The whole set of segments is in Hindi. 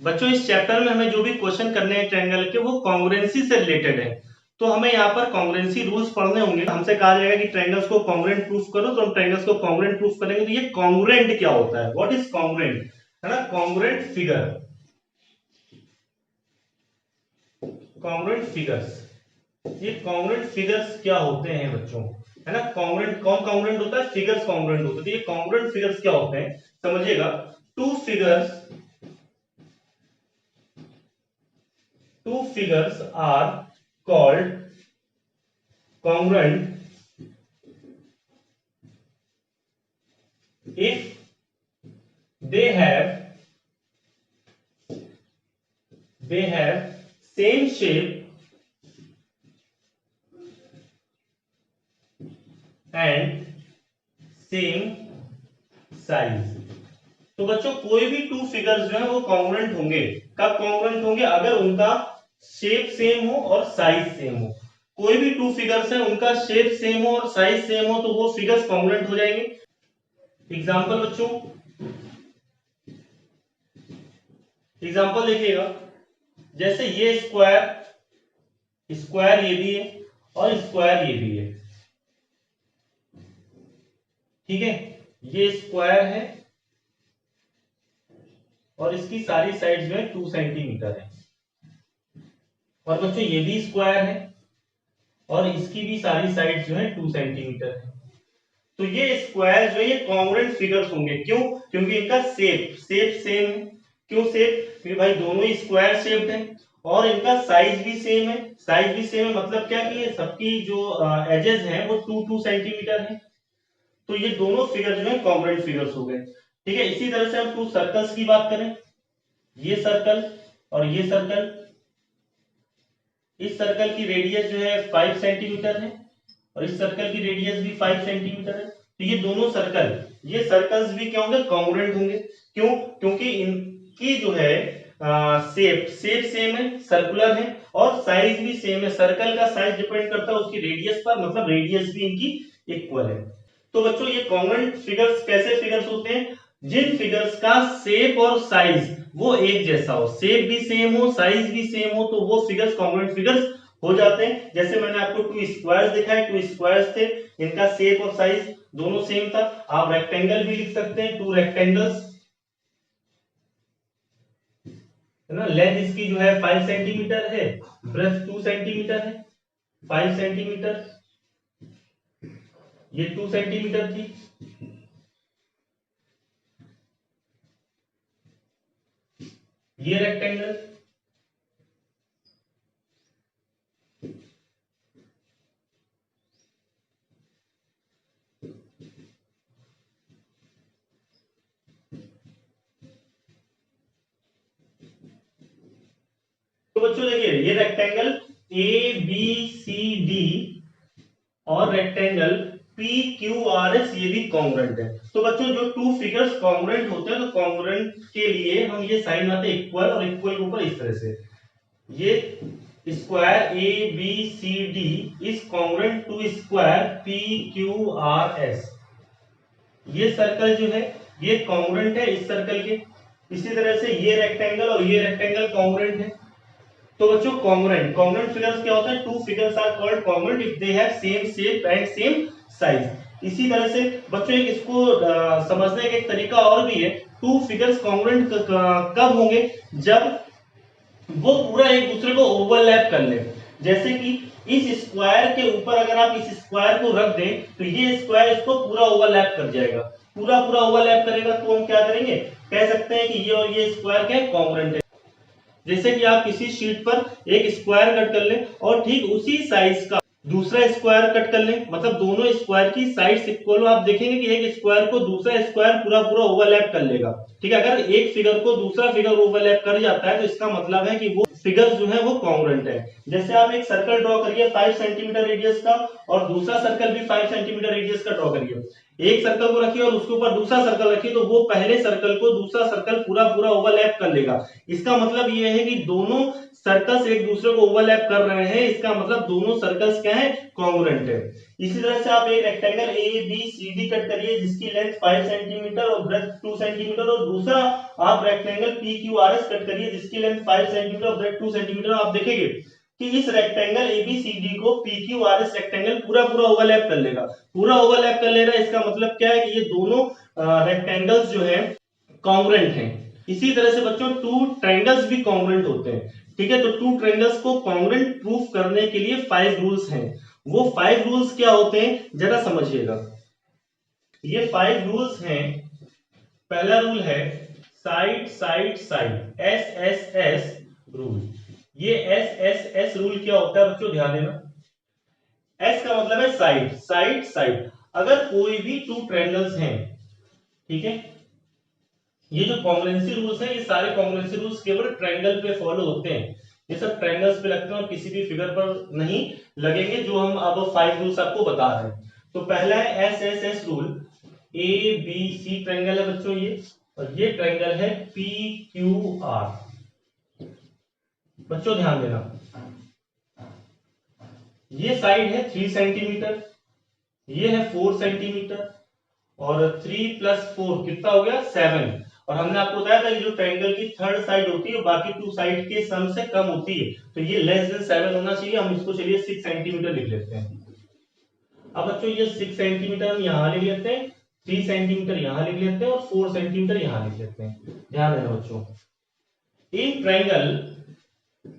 बच्चों इस चैप्टर में हमें जो भी क्वेश्चन करने हैं ट्रायंगल के वो कॉन्ग्रुएंसी से रिलेटेड है। तो हमें यहाँ पर कॉन्ग्रुएंसी रूल्स पढ़ने होंगे। हमसे कहा जाएगा कि ट्रायंगल्स को कॉन्ग्रुएंट प्रूफ करो, तो हम ट्रायंगल्स को कॉन्ग्रुएंट प्रूफ करेंगे। तो ये कॉन्ग्रुएंट क्या होता है, व्हाट इज कॉन्ग्रुएंट, है ना। कॉन्ग्रुएंट फिगर, कॉन्ग्रुएंट फिगर्स, ये कॉन्ग्रुएंट फिगर्स क्या होते हैं बच्चों, है ना। कॉन्ग्रुएंट कौन कॉन्ग्रुएंट होता है, फिगर्स कॉन्ग्रुएंट होते हैं। तो ये कॉन्ग्रुएंट फिगर्स क्या होते हैं समझिएगा। Two figures, two figures are called congruent if they have same shape and same size। तो बच्चों कोई भी टू फिगर्स जो है वो कॉन्ग्रुएंट होंगे। कब कॉन्ग्रुएंट होंगे, अगर उनका शेप सेम हो और साइज सेम हो। कोई भी टू फिगर्स है उनका शेप सेम हो और साइज सेम हो तो वो फिगर्स कॉन्ग्रुएंट हो जाएंगे। एग्जांपल बच्चों, एग्जांपल देखिएगा, जैसे ये स्क्वायर, स्क्वायर ये भी है और स्क्वायर ये भी है, ठीक है। ये स्क्वायर है और इसकी सारी साइड जो है 2 सेंटीमीटर है। और बच्चों ये भी स्क्वायर है और इसकी भी सारी साइड जो है 2 सेंटीमीटर है। तो ये स्क्वायर जो है ये कॉन्ग्रुएंट फिगर्स होंगे। क्यों, क्योंकि इनका शेप सेम है। क्यों सेम, क्योंकि भाई दोनों ही स्क्वायर शेप्ड है और इनका साइज भी सेम है। साइज भी सेम है मतलब क्या कि सबकी जो एजेस हैं वो 2 सेंटीमीटर है। तो ये दोनों फिगर जो है कॉन्ग्रुएंट फिगर्स हो गए, ठीक है। इसी तरह से हम टू सर्कल्स की बात करें, ये सर्कल और ये सर्कल, इस सर्कल की रेडियस जो है 5 सेंटीमीटर है और इस सर्कल की रेडियस भी 5 सेंटीमीटर है। तो ये दोनों सर्कल, ये सर्कल्स भी क्या होंगे, कॉन्ग्रुएंट होंगे। क्यों, क्योंकि इनकी जो है शेप सेम है, सर्कुलर है और साइज भी सेम है। सर्कल का साइज डिपेंड करता है उसकी रेडियस पर, मतलब रेडियस भी इनकी इक्वल है। तो बच्चों ये कॉन्ग्रुएंट फिगर्स कैसे फिगर्स होते हैं, जिन फिगर्स का शेप और साइज वो एक जैसा हो, शेप भी सेम हो साइज भी सेम हो, तो वो फिगर्स कॉन्ग्रुएंट फिगर्स हो जाते हैं। जैसे मैंने आपको टू स्क्वायर्स दिखाए, टू स्क्वायर्स थे, इनका शेप और साइज दोनों सेम था। आप रेक्टेंगल भी लिख सकते हैं, टू रेक्टेंगल्स, है ना। लेंथ इसकी जो है 5 सेंटीमीटर है, ब्रेथ 2 सेंटीमीटर है, 5 सेंटीमीटर, ये 2 सेंटीमीटर थी। ये रेक्टेंगल, तो बच्चों देखिए ये rectangle A B C D और rectangle P Q R S ये भी कॉन्ग्रुएंट है। तो बच्चों जो टू फिगर्स कॉन्ग्रुएंट होते हैं तो कॉन्ग्रुएंट के लिए हम ये साइन आते हैं इक्वल, और इक्वल के ऊपर इस तरह से ये square A B C D is congruent to square P Q R S. ये सर्कल जो है ये कॉन्ग्रुएंट है इस सर्कल के। इसी तरह से ये रेक्टेंगल और ये रेक्टेंगल कॉन्ग्रुएंट है। तो बच्चों कॉन्ग्रुएंट कॉन्ग्रुएंट फिगर्स क्या होता है, two figures are called congruent if they have same shape and same size. इसी तरह से बच्चों एक इसको समझने का एक तरीका और भी है, टू फिगर्स कॉन्ग्रुएंट कब होंगे, जब वो पूरा एक दूसरे को ओवरलैप कर ले। जैसे कि इस स्क्वायर के ऊपर अगर आप इस स्क्वायर को रख दें तो ये स्क्वायर इसको पूरा ओवरलैप कर जाएगा, पूरा पूरा ओवरलैप करेगा। तो हम क्या करेंगे, कह सकते हैं कि ये और ये स्क्वायर क्या है, कॉन्ग्रुएंट है। जैसे कि आप किसी शीट पर एक स्क्वायर कट कर लें और ठीक उसी साइज का दूसरा स्क्वायर कट कर लें, मतलब दोनों स्क्वायर की साइड्स इक्वल हो, आप देखेंगे कि एक स्क्वायर को दूसरा स्क्वायर पूरा पूरा ओवरलैप कर लेगा, ठीक है। अगर एक फिगर को दूसरा फिगर ओवरलैप कर जाता है तो इसका मतलब है कि वो फिगर जो है वो कॉन्ग्रुएंट है। जैसे आप एक सर्कल ड्रॉ करिए 5 सेंटीमीटर रेडियस का और दूसरा सर्कल भी 5 सेंटीमीटर रेडियस का ड्रॉ करिए। एक सर्कल को रखिए और उसके ऊपर दूसरा सर्कल रखिए, तो वो पहले सर्कल को दूसरा सर्कल पूरा पूरा ओवरलैप कर लेगा। इसका मतलब ये है कि दोनों सर्कल्स एक दूसरे को ओवरलैप कर रहे हैं, इसका मतलब दोनों सर्कल्स क्या है, कॉन्ग्रुएंट है। इसी तरह से आप एक rectangle A B C D cut करिए जिसकी लेंथ 5 सेंटीमीटर और ब्रेड्थ 2 सेंटीमीटर, और दूसरा आप rectangle P Q R S cut करिए जिसकी लेंथ 5 सेंटीमीटर और ब्रेड्थ 2 सेंटीमीटर। आप देखेंगे कि इस रेक्टेंगल एबीसीडी को पीक्यू आर एस रेक्टेंगल पूरा पूरा ओवरलैप कर लेगा, पूरा ओवरलैप कर ले रहा है। इसका मतलब क्या है कि ये दोनों रेक्टेंगल्स जो है कॉन्ग्रुएंट हैं। इसी तरह से बच्चों टू ट्रायंगल्स भी कॉन्ग्रुएंट होते हैं, ठीक है। तो टू ट्रायंगल्स को कॉन्ग्रुएंट प्रूफ करने के लिए 5 रूल्स हैं। वो 5 रूल्स क्या होते हैं जरा समझिएगा। ये 5 रूल्स हैं। पहला रूल है side side side, S S S rule. ये एस एस एस रूल क्या होता है बच्चों, ध्यान देना। एस का मतलब है साइड, साइड साइड। अगर कोई भी टू ट्रायंगल्स हैं, ठीक है, ये जो कॉन्ग्रुएंसी रूल्स हैं, ये सारे कॉन्ग्रुएंसी रूल्स केवल ट्रायंगल पे फॉलो होते हैं। ये सब ट्रायंगल्स पे लगते हैं और किसी भी फिगर पर नहीं लगेंगे, जो हम अब 5 रूल्स आपको बता रहे हैं। तो पहला है S S S rule. A B C triangle है बच्चों ये, और ये ट्रायंगल है पी क्यू आर। बच्चों ध्यान देना, ये साइड है 3 सेंटीमीटर, ये है 4 सेंटीमीटर, और 3 + 4 कितना हो गया, 7। और हमने आपको बताया था कि जो ट्रायंगल की थर्ड साइड होती है बाकी टू साइड के सम से कम होती है, तो ये लेस देन 7 होना चाहिए। हम इसको चलिए 6 सेंटीमीटर लिख लेते हैं। अब बच्चों ये 6 सेंटीमीटर हम यहाँ लिख लेते हैं, 3 सेंटीमीटर यहाँ लिख लेते हैं और 4 सेंटीमीटर यहाँ लिख लेते हैं। ध्यान देना बच्चों, इन triangle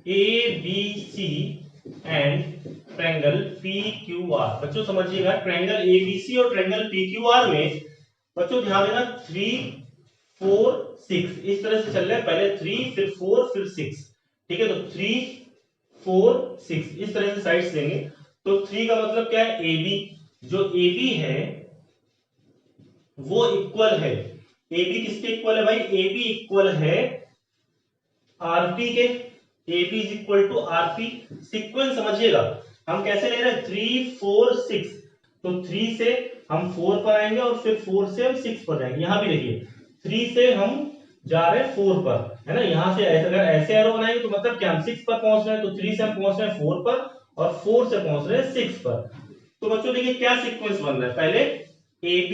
A B C and triangle P Q R, बच्चों समझिएगा, ट्रायंगल एबीसी और ट्रायंगल पी क्यू आर में बच्चों ध्यान देना 3 4 6 इस तरह से चल रहा है, पहले 3 फिर 4 फिर 6, ठीक है। तो 3 4 6 इस तरह से साइड्स लेंगे। तो 3 का मतलब क्या है, AB। जो AB है वो इक्वल है, AB किसके इक्वल है भाई, AB इक्वल है RP के। AB is equal to RP। Sequence समझिएगा, हम कैसे ले रहे हैं, 3 4 6। तो 3 से हम 4 पर आएंगे और फिर 4 से हम 6 पर जाएंगे। यहां भी देखिए 3 से हम जा रहे हैं 4 पर, है ना। यहां से ऐसे अगर ऐसे एरो बनाएंगे तो मतलब क्या, हम 6 पर पहुंच रहे हैं। तो 3 से हम पहुंच रहे हैं 4 पर और 4 से पहुंच रहे हैं 6 पर। तो बच्चों देखिए क्या सीक्वेंस बन रहा है, पहले AB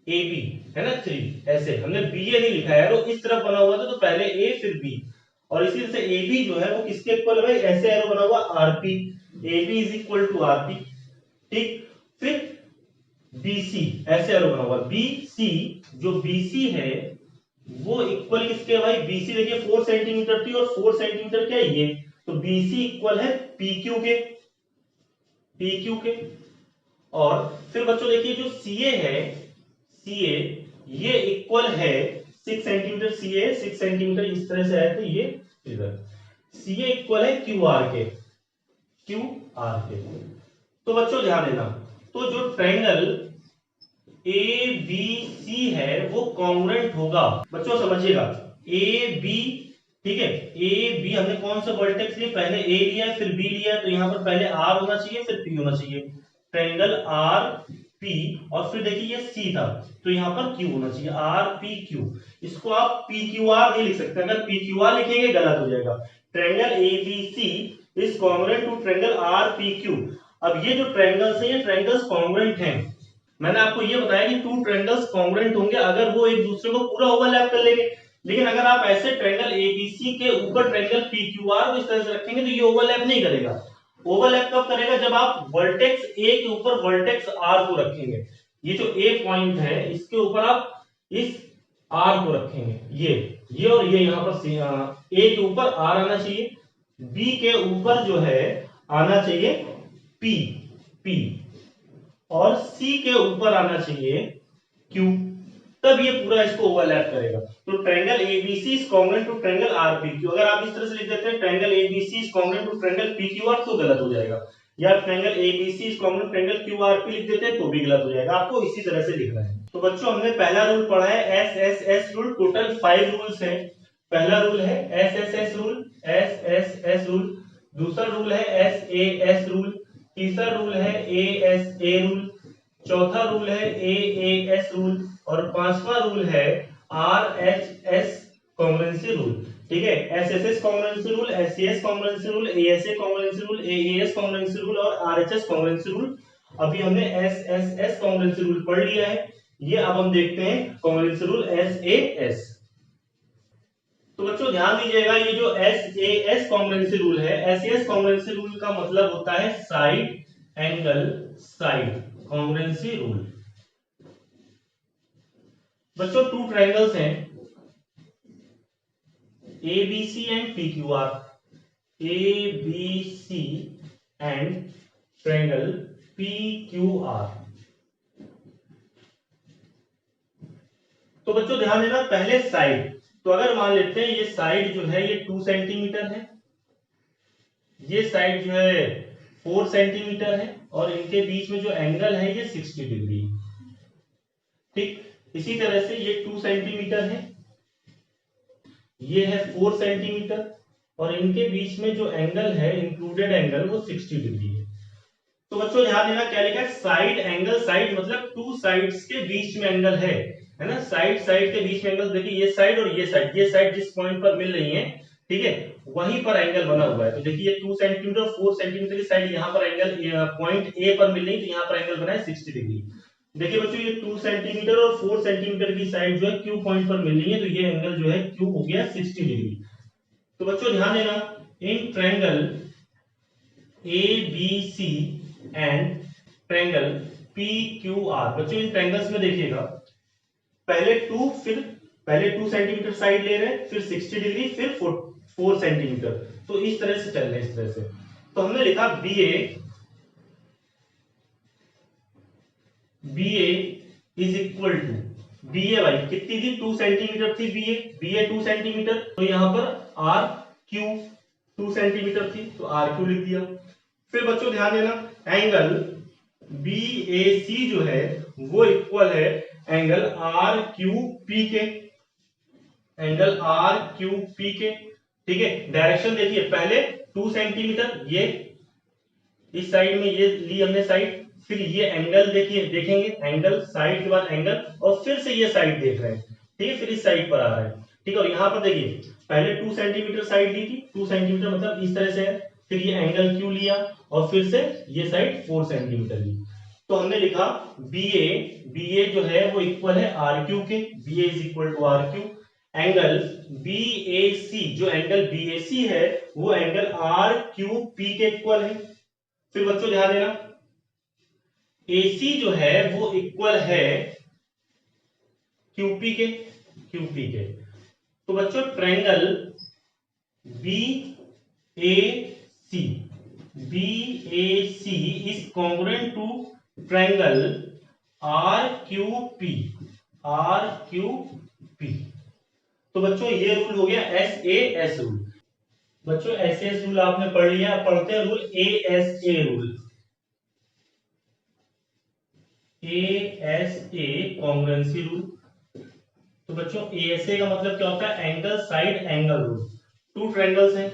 AB है ना 3, ऐसे हमने BA नहीं लिखा है, तो इस तरफ बना हुआ था तो पहले A फिर B। और इसी तरह से AB जो है वो किसके इक्वल है भाई, ऐसे एरो बना हुआ RP, AB is equal to RP, ठीक। फिर BC ऐसे एरो बना हुआ BC, जो BC है वो इक्वल किसके है भाई, BC देखिए 4 सेंटीमीटर थी और 4 सेंटीमीटर क्या है ये, तो BC इक्वल है PQ के, PQ के। और फिर बच्चों देखिए जो CA है, CA ये इक्वल है 6 सेंटीमीटर, CA 6 सेंटीमीटर इस तरह से है, तो ये इधर CA इक्वल है QR के, QR के। तो बच्चों ध्यान देना, तो जो ट्रायंगल ABC है वो कॉन्ग्रुएंट होगा, बच्चों समझिएगा। AB, ठीक है, AB हमने कौन सा वर्टेक्स लिया, पहले A लिया फिर B लिया, तो यहां पर पहले R होना चाहिए फिर P होना चाहिए। ट्रायंगल RP, और फिर देखिए ये C था तो यहां पर Q होना चाहिए, RPQ। इसको आप PQR नहीं लिख सकते, अगर PQR लिखेंगे गलत हो जाएगा। Triangle ABC is congruent to triangle RPQ। अब ये जो ट्रायंगल्स हैं ये ट्रायंगल्स कॉन्ग्रुएंट हैं। मैंने आपको ये बताया कि टू ट्रायंगल्स कॉन्ग्रुएंट होंगे अगर वो एक दूसरे को पूरा ओवरलैप कर लेंगे। लेकिन अगर आप ऐसे ट्रायंगल एबीसी के ऊपर ट्रायंगल पीक्यूआर को इस तरह से रखेंगे तो ये ओवरलैप नहीं करेगा। ओवरलैप कब करेगा, जब आप वर्टेक्स ए के ऊपर वर्टेक्स आर को रखेंगे। ये जो ए पॉइंट है इसके ऊपर आप इस आर को रखेंगे, ये और ये यहाँ पर ए के ऊपर आर आना चाहिए, बी के ऊपर जो है आना चाहिए पी, और C के ऊपर आना चाहिए Q, तब ये पूरा इसको ओवरलैप करेगा। तो triangle ABC is congruent to triangle RPQ। अगर आप इस तरह से लिख देते हैं triangle ABC is congruent to triangle PQR तो गलत हो जाएगा, या triangle ABC is congruent to triangle QRP लिख देते हैं तो भी गलत हो जाएगा। आपको इसी तरह से लिखना है। तो बच्चों हमने पहला रूल पढ़ा है SSS रूल, टोटल 5 रूल्स हैं। पहला रूल है SSS रूल, SSS रूल। दूसरा रूल है SAS रूल। तीसरा रूल है ASA रूल। चौथा रूल है AAS रूल, और पांचवा रूल है RHS कॉन्ग्रुएंसी रूल। ठीक है, SSS congruency rule, SCS congruency rule, ASA congruency rule, as congruency rule और आरएचएस कॉन्ग्रुएंसी रूल। अभी हमने एसएसएस कॉन्ग्रुएंसी रूल पढ़ लिया है। ये अब हम देखते हैं कॉन्ग्रुएंसी रूल एसएएस। तो बच्चों ध्यान दीजिएगा, ये जो एसएएस कॉन्ग्रुएंसी रूल है, एसएएस कॉन्ग्रुएंसी रूल का मतलब होता है side angle side congruency rule. बच्चों टू ट्रायंगल्स हैं ABC and PQR, ABC and triangle PQR। तो बच्चों ध्यान देना, पहले साइड, तो अगर मान लेते हैं ये साइड जो है ये 2 सेंटीमीटर है, ये साइड जो है 4 सेंटीमीटर है और इनके बीच में जो एंगल है ये 60 डिग्री। ठीक, इसी तरह से ये 2 सेंटीमीटर है, ये है 4 सेंटीमीटर और इनके बीच में जो एंगल है इंक्लूडेड एंगल वो 60 डिग्री है। तो बच्चों ध्यान देना क्या लिखा है, साइड एंगल साइड मतलब टू साइड्स के बीच में एंगल है ना, साइड साइड के बीच में एंगल। देखिए ये साइड और ये साइड जिस पॉइंट पर मिल रही है, ठीक है, वहीं पर एंगल बना हुआ है। तो देखिए 2 सेंटीमीटर और 4 सेंटीमीटर की साइड यहाँ पर एंगल पॉइंट ए पर मिल रही है, तो यहाँ पर एंगल बना है 60 डिग्री। देखिए बच्चों ये 2 सेंटीमीटर और 4 सेंटीमीटर की साइड जो है क्यू पॉइंट पर मिल रही है, तो ये एंगल जो है क्यू हो गया 60 डिग्री। तो बच्चों ध्यान देना, in triangle ABC and triangle PQR, बच्चों इन ट्रायंगल्स में देखिएगा, पहले 2 सेंटीमीटर साइड ले रहे हैं, फिर 60 डिग्री, फिर 4 सेंटीमीटर। तो इस तरह से चल रहे हैं, इस तरह से। तो हमने लिखा BA is equal to, BA भाई कितनी थी, 2 सेंटीमीटर थी BA 2 सेंटीमीटर, तो यहां पर RQ 2 सेंटीमीटर थी, तो RQ लिख दिया। फिर बच्चों ध्यान देना, एंगल BAC जो है वो इक्वल है एंगल RQP के, एंगल RQP के। ठीक है, डायरेक्शन देखिए, पहले 2 सेंटीमीटर ये इस साइड में ये ली हमने साइड, फिर ये एंगल देखिए, देखेंगे एंगल साइड के बाद एंगल और फिर से ये साइड देख रहे हैं, ठीक है, फिर इस साइड पर आ रहा है। ठीक है, और यहां पर देखिए पहले 2 सेंटीमीटर साइड ली थी, 2 सेंटीमीटर मतलब इस तरह से है, फिर ये एंगल क्यू लिया और फिर से ये साइड 4 सेंटीमीटर ली। तो हमने लिखा BA जो है वो इक्वल है RQ के, BA is equal to RQ। Angle BAC, जो एंगल BAC है वो एंगल RQP के इक्वल है। फिर बच्चों ध्यान देना, AC जो है वो इक्वल है QP के, तो बच्चों triangle BAC is congruent to triangle RQP। तो बच्चों ये रूल हो गया SAS रूल। बच्चों SAS रूल आपने पढ़ लिया, पढ़ते हैं rule ASA rule. ASA congruency rule. तो बच्चों ASA का मतलब क्या होता है, angle side angle rule. 2 triangles हैं,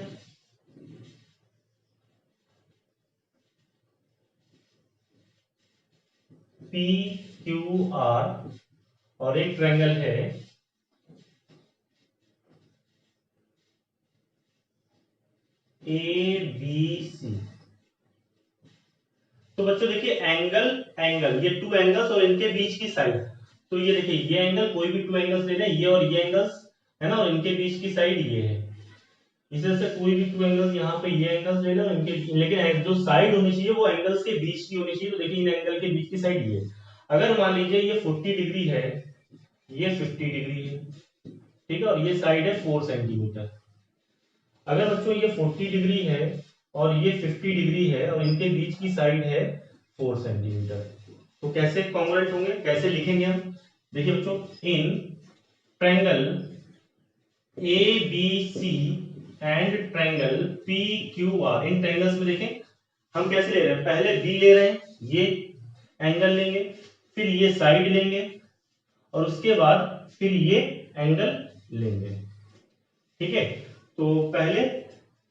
PQR और एक ट्रायंगल है ABC। तो बच्चों देखिए एंगल ये 2 एंगल्स और इनके बीच की साइड, तो ये देखिए ये एंगल, कोई भी 2 एंगल्स ले लें, ये और ये एंगल्स है ना, और इनके बीच की साइड ये है। इस तरह से कोई भी 2 एंगल्स यहाँ पे ये एंगल्स ले लें और इनके, लेकिन जो साइड होनी चाहिए वो एंगल्स के बीच की होनी चाहिए। तो देखिए इन एंगल के बीच की साइड ये, अगर मान लीजिए ये 40 डिग्री है, ये 50 डिग्री है, ठीक है, और ये साइड है 4 सेंटीमीटर। अगर बच्चों ये 40 डिग्री है और ये 50 डिग्री है और इनके बीच की साइड है 4 सेंटीमीटर, तो कैसे कॉन्ग्रुएंट होंगे, कैसे लिखेंगे हम? देखिए बच्चों, इन triangle ABC and triangle PQR, in triangles में देखें हम कैसे ले रहे हैं, पहले B ले रहे हैं, ये एंगल लेंगे, फिर ये साइड लेंगे और उसके बाद फिर ये एंगल लेंगे। ठीक है, तो पहले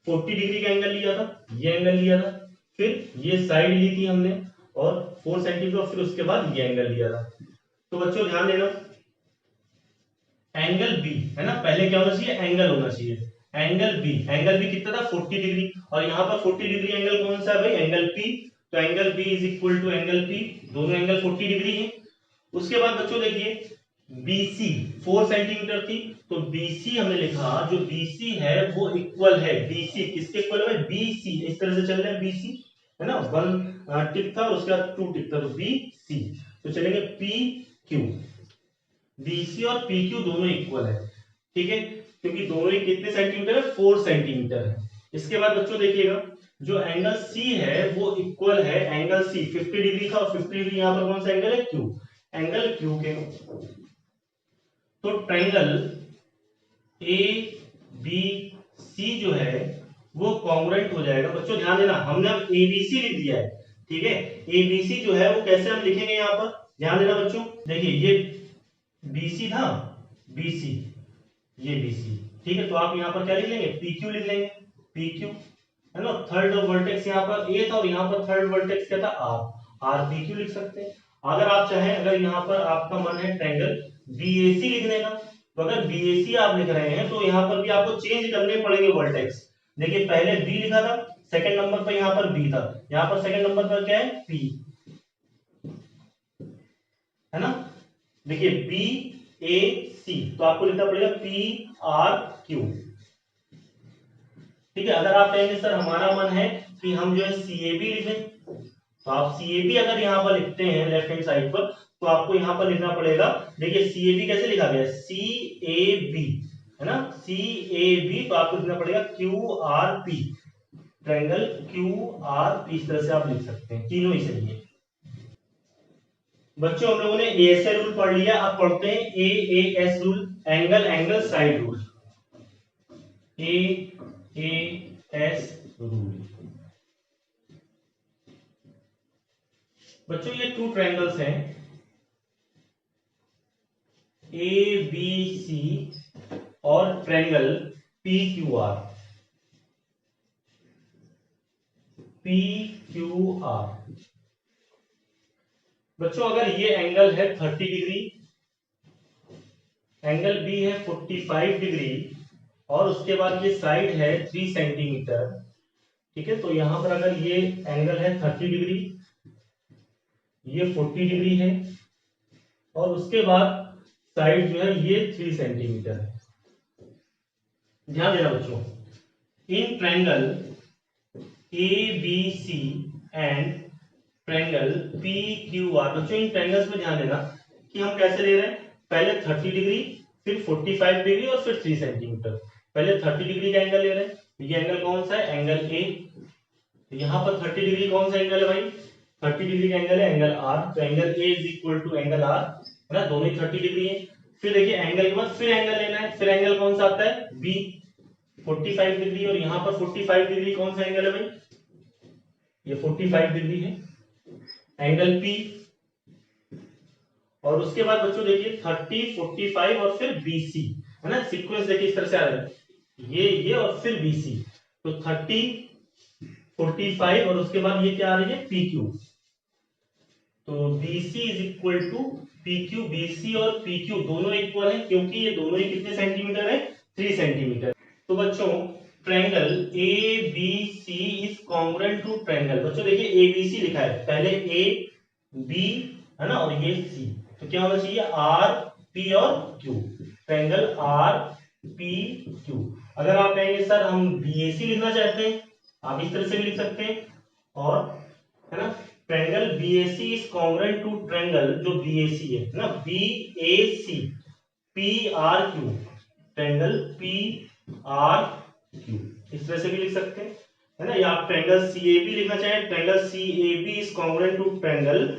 40 डिग्री का एंगल लिया था, ये एंगल लिया था, फिर ये साइड ली थी हमने और 4 सेंटीमीटर, फिर उसके बाद ये एंगल लिया था। तो बच्चों ध्यान देना, एंगल बी, है ना, पहले क्या होना चाहिए, एंगल होना चाहिए, एंगल बी कितना था 40 डिग्री, और यहाँ पर 40 डिग्री एंगल कौन सा है भाई, एंगल पी। तो angle B is equal to angle P, दोनों एंगल 40 डिग्री है। उसके बाद बच्चों देखिए BC 4 सेंटीमीटर थी, तो BC हमने लिखा, जो BC है वो इक्वल है, BC किसके इक्वल है, BC, इस तरह से चल रहा है BC, है ना, 1 टिक था, उसके बाद 2 टिक था, तो BC, तो चलेंगे PQ, BC और PQ दोनों इक्वल है, ठीक है, क्योंकि दोनों ही कितने सेंटीमीटर है, 4 सेंटीमीटर है। इसके बाद बच्चों देखिएगा, जो एंगल C है वो इक्वल है एंगल C, 50 डिग्री था, और 50 डिग्री यहाँ पर कौन सा एंगल है, Q, एंगल Q के। तो ट्रायंगल ABC जो है वो कॉन्ग्रुएंट हो जाएगा। बच्चों ध्यान देना, हमने अब ABC लिख दिया है, ठीक है, ABC जो है वो कैसे हम लिखेंगे यहाँ पर, ध्यान देना बच्चों, देखिए ये BC था, BC, ये BC, ठीक है, तो आप यहाँ पर क्या लिख लेंगे, PQ लिख लेंगे, PQ, है ना, थर्ड वर्टेक्स यहाँ पर A था, और यहाँ पर थर्ड वर्टेक्स क्या था, RPQ लिख सकते हैं। अगर आप चाहें, अगर यहाँ पर आपका मन है ट्रायंगल BAC लिखने का, तो अगर BAC आप लिख रहे हैं तो यहाँ पर भी आपको चेंज करने पड़ेंगे वर्टेक्स। देखिए पहले B लिखा था, सेकंड नंबर पर यहाँ पर B था, यहाँ पर सेकंड नंबर पर क्या है, P, है ना, देखिए BAC, तो आपको लिखना पड़ेगा PRQ, ठीक है। अगर आप कहेंगे सर हमारा मन है कि हम जो है CAB लिखें, तो आप CAB अगर यहाँ पर लिखते हैं लेफ्ट हैंड साइड पर, तो आपको यहाँ पर लिखना पड़ेगा, देखिए CAB कैसे लिखा गया है, CAB, है ना, CAB, तो आपको लिखना पड़ेगा QRP, ट्रायंगल QRP, इस तरह से आप लिख सकते हैं, तीनों ही सही है। बच्चों हम लोगों ने ASA रूल पढ़ लिया, अब पढ़ते हैं AAS rule, angle side rule, AAS rule. बच्चों ये 2 ट्रायंगल्स हैं ABC और ट्रायंगल PQR, बच्चों अगर ये एंगल है 30 डिग्री, एंगल B है 45 डिग्री, और उसके बाद ये साइड है 3 सेंटीमीटर, ठीक है, तो यहां पर अगर ये एंगल है 30 डिग्री, ये 40 डिग्री है, और उसके बाद साइड जो है ये 3 सेंटीमीटर है। ध्यान देना बच्चों, इन triangle ABC and triangle PQR, बच्चों इन ट्रायंगल्स में ध्यान देना कि हम कैसे ले रहे हैं, पहले 30 डिग्री, फिर 45 डिग्री, और फिर 3 सेंटीमीटर। पहले 30 डिग्री का एंगल ले रहे हैं, ये एंगल कौन सा है, एंगल A, यहाँ पर 30 डिग्री कौन सा एंगल है भाई, 30 डिग्री का एंगल है एंगल R, तो angle A is equal to angle R, है ना, दोनों ही 30 डिग्री है। फिर देखिए एंगल के बाद फिर एंगल लेना है, फिर एंगल कौन सा आता है, B, 45 डिग्री, और यहाँ पर 45 डिग्री कौन सा एंगल है भाई, ये 45 डिग्री है, एंगल P, और उसके बाद बच्चों देखिए 30, 45 और फिर BC, है ना, सीक्वेंस देखिए इस तरह से आ रहा है, ये और फिर BC, तो 30, 45 और उसके बाद ये क्या आ रही है, PQ, तो BC is equal to PQ, BC और PQ दोनों इक्वल है, क्योंकि ये दोनों ही कितने सेंटीमीटर है, 3 सेंटीमीटर। तो बच्चों triangle ABC is congruent to triangle, बच्चों देखिए ABC लिखा है, पहले A, B, है ना, और ये C, तो क्या होना चाहिए, R, P और Q, ट्रायंगल RPQ। अगर आप कहेंगे सर हम BAC लिखना चाहते हैं, आप इस तरह से भी लिख सकते हैं, और है ना, triangle BAC is congruent to triangle जो BAC है ना, BAC PRQ, ट्रायंगल PRQ, इस तरह से भी लिख सकते हैं, है ना, या आप ट्रायंगल CAB लिखना चाहें, triangle CAB is congruent to triangle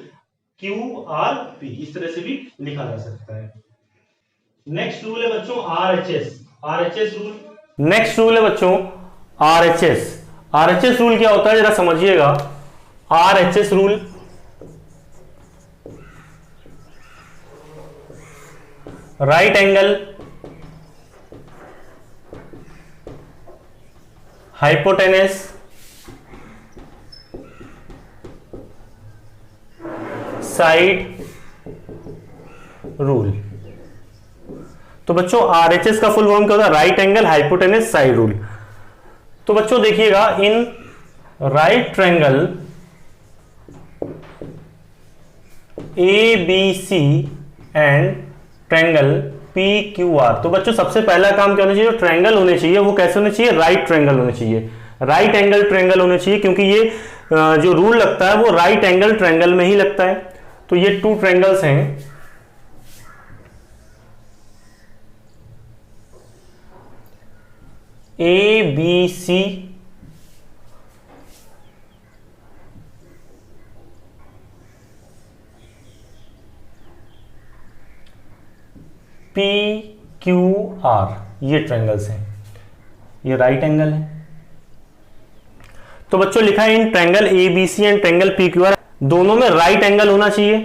QRP, इस तरह से भी लिखा जा सकता है। नेक्स्ट रूल है बच्चों RHS रूल, नेक्स्ट रूल है बच्चों RHS रूल क्या होता है जरा समझिएगा। RHS rule, right angle, hypotenuse, side rule. तो बच्चों RHS का फुल फॉर्म क्या होता है? Right angle hypotenuse side rule. तो बच्चों देखिएगा, in right triangle ABC and triangle PQR, तो बच्चों सबसे पहला काम क्या होना चाहिए? जो ट्रायंगल होने चाहिए वो कैसे होने चाहिए? राइट ट्रायंगल होने चाहिए, राइट एंगल ट्रायंगल होने चाहिए, क्योंकि ये जो रूल लगता है वो राइट एंगल ट्रायंगल में ही लगता है। तो ये टू ट्रायंगल्स हैं, ABC PQR, ये ट्रायंगल्स हैं, ये राइट एंगल है। तो बच्चों लिखा है in triangle ABC and triangle PQR दोनों में राइट एंगल होना चाहिए।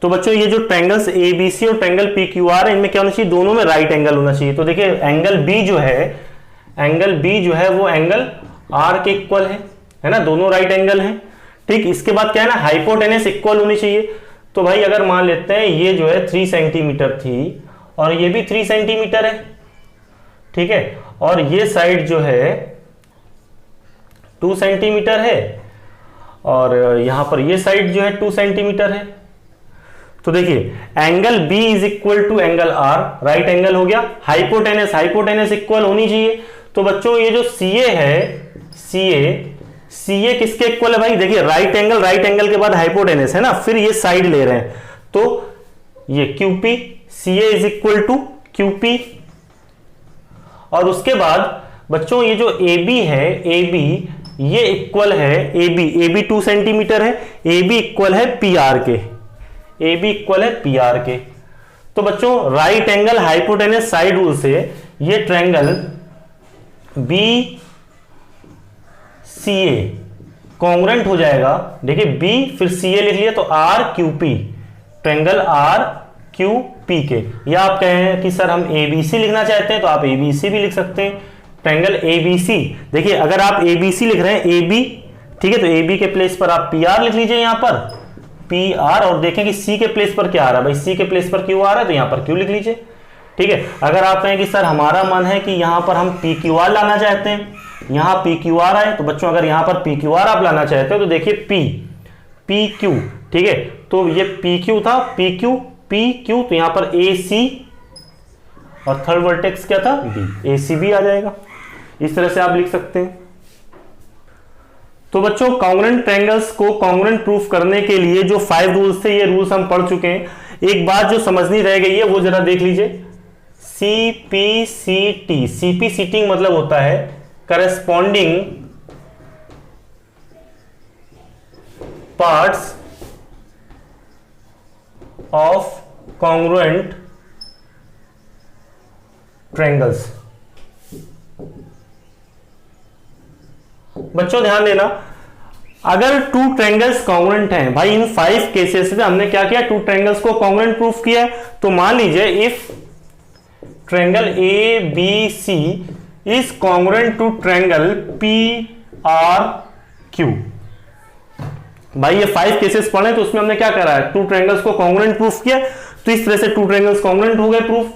तो बच्चों ये जो ट्रायंगल्स ABC और ट्रायंगल PQR है, इनमें क्या होना चाहिए? दोनों में राइट एंगल होना चाहिए। तो देखिए एंगल B जो है वो एंगल R के इक्वल है ना, दोनों राइट एंगल हैं। ठीक, इसके बाद क्या है ना, हाइपोटेनस इक्वल होनी चाहिए। तो भाई अगर मान लेते हैं ये जो है 3 सेंटीमीटर थी और ये भी 3 सेंटीमीटर है, ठीक है, और ये साइड जो है 2 सेंटीमीटर है और यहां पर ये साइड जो है 2 सेंटीमीटर है। तो देखिए angle B is equal to angle R, right angle हो गया। हाइपोटेनस इक्वल होनी चाहिए। तो बच्चों ये जो CA है, CA किसके इक्वल है भाई? देखिए राइट एंगल के बाद हाइपोटेनस है ना, फिर ये साइड ले रहे हैं, तो ये QP, CA is equal to QP। और उसके बाद बच्चों ये जो AB है, AB ये इक्वल है AB 2 सेंटीमीटर है, AB इक्वल है PR के, AB इक्वल है PR के। तो बच्चों right angle hypotenuse side rule से ये ट्रायंगल BCA कॉन्ग्रुएंट हो जाएगा। देखिए B फिर CA लिख लिया, तो RQP, ट्रायंगल RQP के। या आप कहें कि सर हम ABC लिखना चाहते हैं तो आप ABC भी लिख सकते हैं, ट्रायंगल ABC। देखिए अगर आप ABC लिख रहे हैं AB, ठीक है, तो AB के प्लेस पर आप PR लिख लीजिए, यहां पर PR, और देखें कि C के प्लेस पर क्या आ रहा है भाई, C के प्लेस पर Q आ रहा है तो यहां पर Q लिख लीजिए। ठीक है, अगर आप कहें कि सर हमारा मन है कि यहां पर हम PQR लाना चाहते हैं, यहां PQR आए, तो बच्चों अगर यहां पर PQR आप लाना चाहते हो तो देखिए PQ, ठीक है, तो ये PQ था, PQ, तो यहां पर AC और थर्ड वर्टेक्स क्या था? B, ACB आ जाएगा। इस तरह से आप लिख सकते हैं। तो बच्चों कॉन्ग्रुएंट ट्रायंगल्स को कॉन्ग्रुएंट प्रूफ करने के लिए जो 5 रूल्स थे, ये रूल्स हम पढ़ चुके हैं। एक बात जो समझनी रह गई है वो जरा देख लीजिए, CPCT मतलब होता है corresponding parts of congruent triangles. बच्चों ध्यान देना, अगर टू ट्रायंगल्स कॉन्ग्रुएंट हैं, भाई इन 5 केसेस में हमने क्या किया? टू ट्रायंगल्स को कॉन्ग्रुएंट प्रूफ किया है। तो मान लीजिए if triangle ABC is congruent to triangle PRQ, भाई ये 5 केसेस पढ़े तो उसमें हमने क्या करा है? टू ट्रायंगल्स को कॉन्ग्रुएंट प्रूफ किया। तो इस तरह से टू ट्रायंगल्स कॉन्ग्रुएंट हो गए प्रूफ।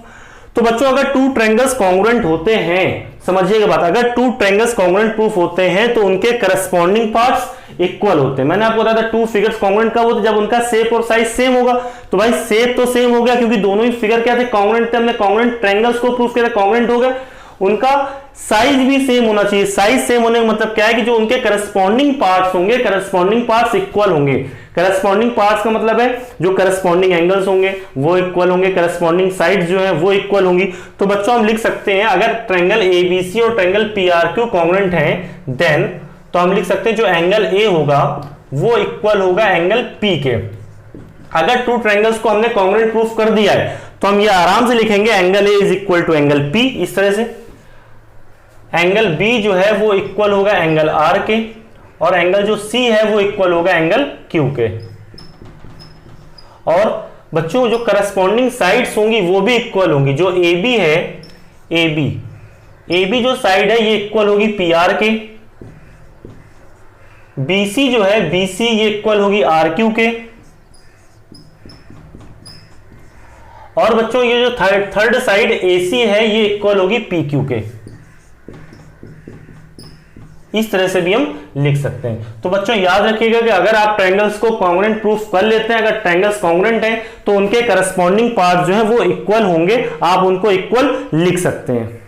तो बच्चों अगर टू ट्रायंगल्स कॉन्ग्रुएंट होते हैं, समझिएगा बात, अगर टू ट्रायंगल्स कॉन्ग्रुएंट प्रूफ होते हैं तो उनके करस्पॉन्डिंग पार्ट्स इक्वल होते हैं। मैंने आपको बताया था टू फिगर्स कॉन्ग्रुएंट कब होते? जब उनका शेप और साइज सेम होगा। तो भाई शेप तो सेम हो गया क्योंकि दोनों ही फिगर क्या थे? कॉन्ग्रुएंट थे। हमने कॉन्ग्रुएंट ट्रायंगल्स को प्रूफ किया था, कॉन्ग्रुएंट हो गए। उनका साइज भी सेम होना चाहिए। साइज सेम होने का मतलब क्या है कि जो उनके करस्पॉन्डिंग पार्ट्स होंगे, करस्पॉन्डिंग पार्ट्स इक्वल होंगे। करस्पॉन्डिंग पार्ट्स का मतलब है जो करस्पॉन्डिंग एंगल्स होंगे वो इक्वल होंगे, करस्पॉन्डिंग साइड्स जो है वो इक्वल होंगी। तो बच्चों हम लिख सकते हैं अगर ट्रायंगल ABC और ट्रायंगल PRQ कॉन्ग्रुएंट हैं, देन तो हम लिख सकते हैं जो एंगल A होगा वो इक्वल होगा एंगल P के। अगर टू ट्रायंगल्स को हमने कॉन्ग्रुएंट प्रूफ कर दिया है तो हम ये आराम से लिखेंगे angle A is equal to angle P। इस तरह से एंगल B जो है वो इक्वल होगा एंगल R के, और एंगल जो C है वो इक्वल होगा एंगल Q के। और बच्चों जो करस्पॉन्डिंग साइड्स होंगी वो भी इक्वल होंगी। जो AB है, AB जो साइड है ये इक्वल होगी PR के। BC जो है, BC ये इक्वल होगी RQ के। और बच्चों ये जो थर्ड साइड AC है ये इक्वल होगी PQ के। इस तरह से भी हम लिख सकते हैं। तो बच्चों याद रखिएगा कि अगर आप ट्रायंगल्स को कॉन्ग्रुएंट प्रूफ कर लेते हैं, अगर ट्रायंगल्स कॉन्ग्रुएंट हैं तो उनके करस्पॉन्डिंग पार्ट जो है वो इक्वल होंगे, आप उनको इक्वल लिख सकते हैं।